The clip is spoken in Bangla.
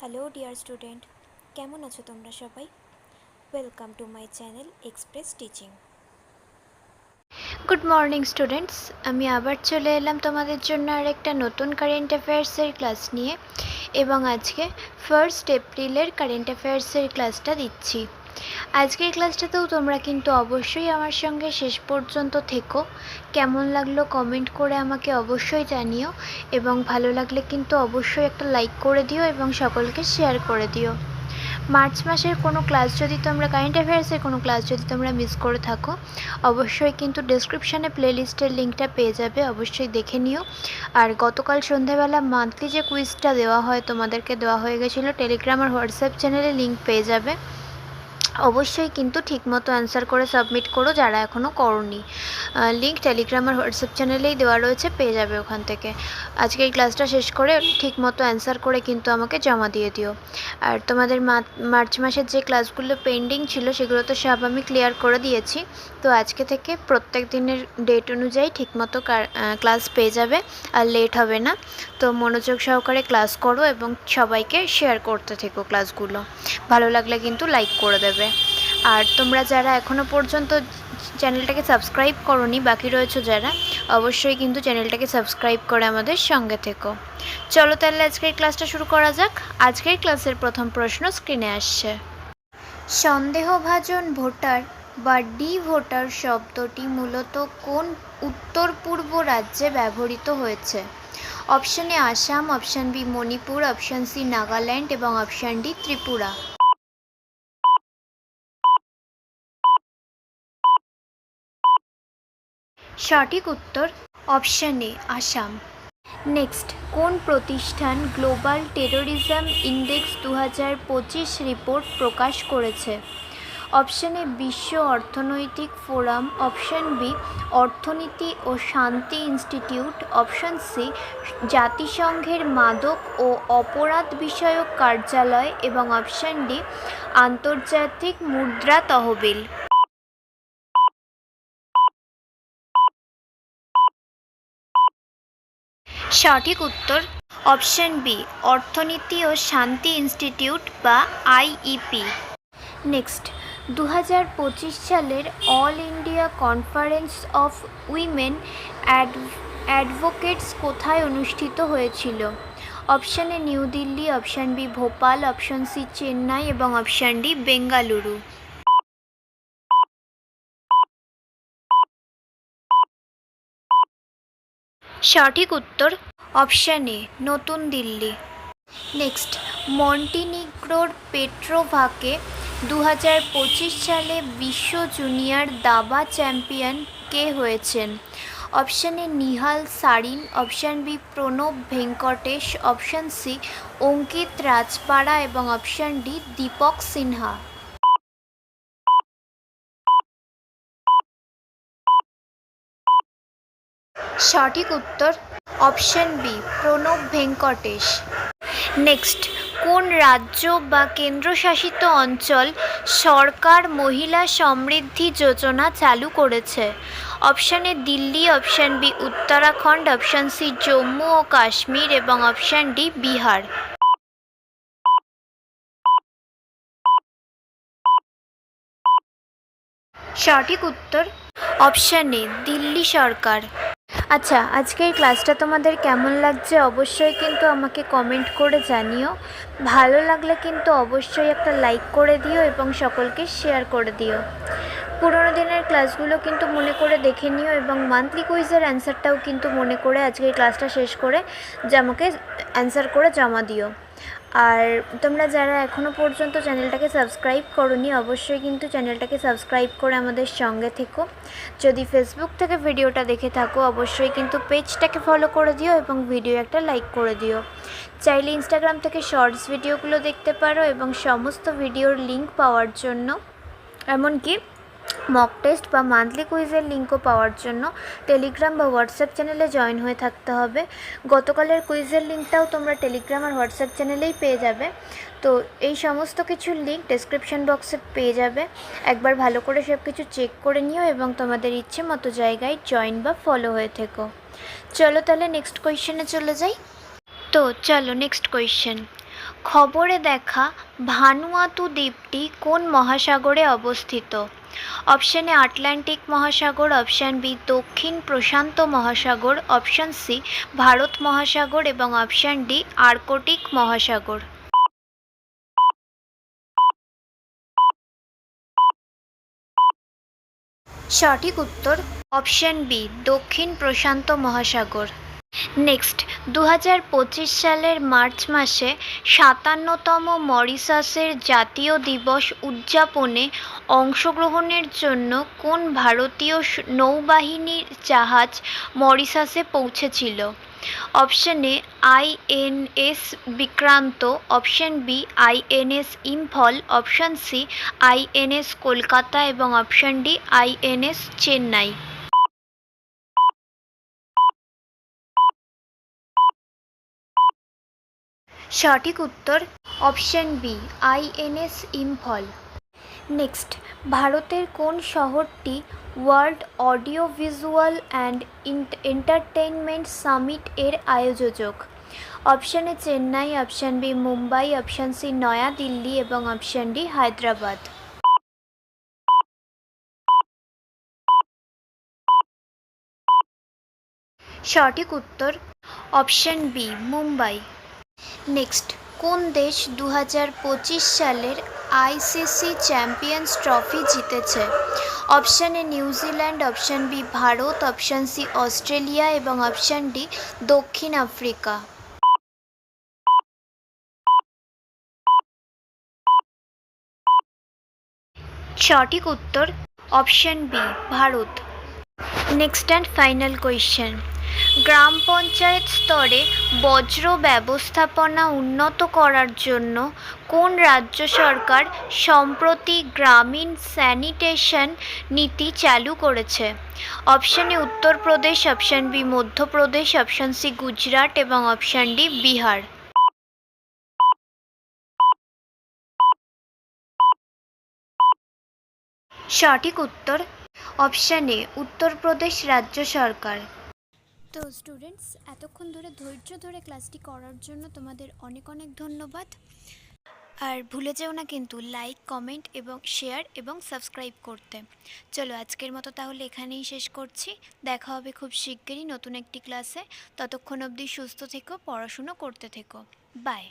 হ্যালো ডিয়ার স্টুডেন্ট, কেমন আছো তোমরা সবাই? Welcome to my channel express teaching. Good morning students, আমি আবার চলে এলাম তোমাদের জন্য আর একটা নতুন কারেন্ট অ্যাফেয়ার্সের ক্লাস নিয়ে এবং আজকে 1 এপ্রিলের কারেন্ট অ্যাফেয়ার্সের ক্লাসটা দিচ্ছি। আজকের ক্লাসটাতেও তোমরা কিন্তু অবশ্যই আমার সঙ্গে শেষ পর্যন্ত থেকো। কেমন লাগলো কমেন্ট করে আমাকে অবশ্যই জানিও এবং ভালো লাগলে কিন্তু অবশ্যই একটা লাইক করে দিও এবং সকলকে শেয়ার করে দিও। মার্চ মাসের কোনো ক্লাস যদি তোমরা কারেন্ট অ্যাফেয়ার্সের কোনো ক্লাস যদি তোমরা মিস করে থাকো, অবশ্যই কিন্তু ডেসক্রিপশানে প্লেলিস্টের লিঙ্কটা পেয়ে যাবে, অবশ্যই দেখে নিও। আর গতকাল সন্ধ্যাবেলা মান্থলি যে কুইজটা দেওয়া হয় তোমাদেরকে দেওয়া হয়ে গেছিলো, টেলিগ্রাম আর হোয়াটসঅ্যাপ চ্যানেলে লিঙ্ক পেয়ে যাবে। অবশ্যই কিন্তু ঠিকমতো অ্যান্সার করে সাবমিট করো যারা এখনও করোনি। লিঙ্ক টেলিগ্রাম আর হোয়াটসঅ্যাপ চ্যানেলেই দেওয়া রয়েছে, পেয়ে যাবে ওখান থেকে। আজকে এই ক্লাসটা শেষ করে ঠিকমতো অ্যান্সার করে কিন্তু আমাকে জমা দিয়ে দিও। আর তোমাদের মার্চ মাসের যে ক্লাসগুলো পেন্ডিং ছিল সেগুলো তো সব আমি ক্লিয়ার করে দিয়েছি। তো আজকে থেকে প্রত্যেক দিনের ডেট অনুযায়ী ঠিকমতো ক্লাস পেয়ে যাবে, আর লেট হবে না। তো মনোযোগ সহকারে ক্লাস করো এবং সবাইকে শেয়ার করতে থেকো ক্লাসগুলো। ভালো লাগলে কিন্তু লাইক করে দেবে। আর তোমরা যারা এখনও পর্যন্ত চ্যানেলটাকে সাবস্ক্রাইব করোনি, বাকি রয়েছে যারা, অবশ্যই কিন্তু চ্যানেলটাকে সাবস্ক্রাইব করে আমাদের সঙ্গে থেকো। চলো তাহলে আজকের ক্লাসটা শুরু করা যাক। আজকের ক্লাসের প্রথম প্রশ্ন স্ক্রিনে আসছে। সন্দেহভাজন ভোটার বা ডি ভোটার শব্দটি মূলত কোন উত্তর পূর্ব রাজ্যে ব্যবহৃত হয়েছে? Option A Assam, option B Manipur, option C Nagaland এবং অপশন ডি ত্রিপুরা। সঠিক উত্তর অপশন এ আসাম। নেক্সট, কোন প্রতিষ্ঠান গ্লোবাল টেরোরিজম ইন্ডেক্স 2025 রিপোর্ট প্রকাশ করেছে? অপশন এ বিশ্ব অর্থনৈতিক ফোরাম, অপশন বি অর্থনীতি ও শান্তি ইনস্টিটিউট, অপশন সি জাতিসংঘের মাদক ও অপরাধ বিষয়ক কার্যালয় এবং অপশন ডি আন্তর্জাতিক মুদ্রা তহবিল। সঠিক উত্তর অপশন বি অর্থনীতি ও শান্তি ইনস্টিটিউট বা আইইপি। নেক্সট, 2025 সালের all India conference of women advocates কোথায় অনুষ্ঠিত হয়েছিল? Option A New Delhi, option B Bhopal, option C Chennai এবং অপশন ডি বেঙ্গালুরু। সঠিক উত্তর অপশন এ নতুন দিল্লি। নেক্সট, মন্টিনিগ্রোর পেট্রোভাকে 2025 সালে বিশ্ব জুনিয়র দাবা চ্যাম্পিয়ন কে হয়েছেন? Option A Nihal Sarin, option B Pranav Venkatesh, option C Ankit Rajpara এবং অপশন ডি দীপক সিনহা। সঠিক উত্তর option B Pranav Venkatesh. Next, কোন রাজ্য বা কেন্দ্রশাসিত অঞ্চল সরকার মহিলা সমৃদ্ধি যোজনা চালু করেছে? Option A Delhi, option B Uttarakhand, option C Jammu ও কাশ্মীর এবং অপশন ডি বিহার। সঠিক উত্তর অপশন এ দিল্লি সরকার। আচ্ছা, আজকের ক্লাসটা তোমাদের কেমন লাগছে অবশ্যই কিন্তু আমাকে কমেন্ট করে জানিও। ভালো লাগলে কিন্তু অবশ্যই একটা লাইক করে দিও এবং সকলকে শেয়ার করে দিও। পুরোনো দিনের ক্লাসগুলো কিন্তু মনে করে দেখে নিও এবং মান্থলি কুইজের অ্যান্সারটাও কিন্তু মনে করে আজকের ক্লাসটা শেষ করে আমাকে অ্যান্সার করে জমা দিও। আর তোমরা যারা এখনও পর্যন্ত চ্যানেলটাকে সাবস্ক্রাইব করোনি, অবশ্যই কিন্তু চ্যানেলটাকে সাবস্ক্রাইব করে আমাদের সঙ্গে থেকো। যদি ফেসবুক থেকে ভিডিওটা দেখে থাকো অবশ্যই কিন্তু পেজটাকে ফলো করে দিও এবং ভিডিও একটা লাইক করে দিও। চাইলে ইনস্টাগ্রাম থেকে শর্টস ভিডিওগুলো দেখতে পারো এবং সমস্ত ভিডিওর লিঙ্ক পাওয়ার জন্য, এমনকি মক টেস্ট বা মান্থলি কুইজের লিঙ্কও পাওয়ার জন্য টেলিগ্রাম বা হোয়াটসঅ্যাপ চ্যানেলে জয়েন হয়ে থাকতে হবে। গতকালের কুইজের লিঙ্কটাও তোমরা টেলিগ্রাম আর হোয়াটসঅ্যাপ চ্যানেলেই পেয়ে যাবে। তো এই সমস্ত কিছুর লিঙ্ক ডেসক্রিপশন বক্সে পেয়ে যাবে। একবার ভালো করে সব কিছু চেক করে নিও এবং তোমাদের ইচ্ছে মতো জায়গায় জয়েন বা ফলো হয়ে থেকো। চলো তাহলে নেক্সট কোয়েশ্চেনে চলে যাই। তো চলো নেক্সট কোয়েশ্চেন। খবরে দেখা ভানুয়াতু দ্বীপটি কোন মহাসাগরে অবস্থিত? অপশান এ আটলান্টিক মহাসাগর, অপশান বি দক্ষিণ প্রশান্ত মহাসাগর, অপশান সি ভারত মহাসাগর এবং অপশান ডি আর্কটিক মহাসাগর। সঠিক উত্তর অপশান বি দক্ষিণ প্রশান্ত মহাসাগর। নেক্সট, 2025 সালের মার্চ মাসে 57তম মরিশাসের জাতীয় দিবস উদযাপনে অংশগ্রহণের জন্য কোন ভারতীয় নৌবাহিনীর জাহাজ মরিশাসে পৌঁছেছিল? Option A INS Vikrant, option B INS Imphal, option C INS Kolkata এবং অপশান ডি আইএনএস চেন্নাই। সঠিক উত্তর option B INS Imphal. Next, ভারতের কোন শহরটি world audio visual and entertainment summit এর আয়োজক? Option A Chennai, option B Mumbai, option C New Delhi এবং অপশান ডি হায়দ্রাবাদ। সঠিক উত্তর অপশান বি মুম্বাই। নেক্সট, কোন দেশ 2025 সালের আইসিসি চ্যাম্পিয়ন্স ট্রফি জিতেছে? Option A New Zealand, option B Bharat, option C Australia এবং অপশান ডি দক্ষিণ আফ্রিকা। সঠিক উত্তর option B Bharat. Next and final question, গ্রাম পঞ্চায়েত স্তরে বজ্র ব্যবস্থাপনা উন্নত করার জন্য কোন রাজ্য সরকার সম্প্রতি গ্রামীণ স্যানিটেশন নীতি চালু করেছে? Option A Uttar Pradesh, option B Madhya Pradesh, option C Gujarat এবং অপশান ডি বিহার। সঠিক উত্তর অপশান এ উত্তরপ্রদেশ রাজ্য সরকার। তো স্টুডেন্টস, এতক্ষণ ধরে ধৈর্য ধরে ক্লাসটি করার জন্য তোমাদের অনেক অনেক ধন্যবাদ। আর ভুলে যেও না কিন্তু লাইক, কমেন্ট এবং শেয়ার এবং সাবস্ক্রাইব করতে। চলো আজকের মতো তাহলে এখানেই শেষ করছি। দেখা হবে খুব শিগগিরই নতুন একটি ক্লাসে। ততক্ষণ অবধি সুস্থ থেকো, পড়াশুনো করতে থেকো। বাই।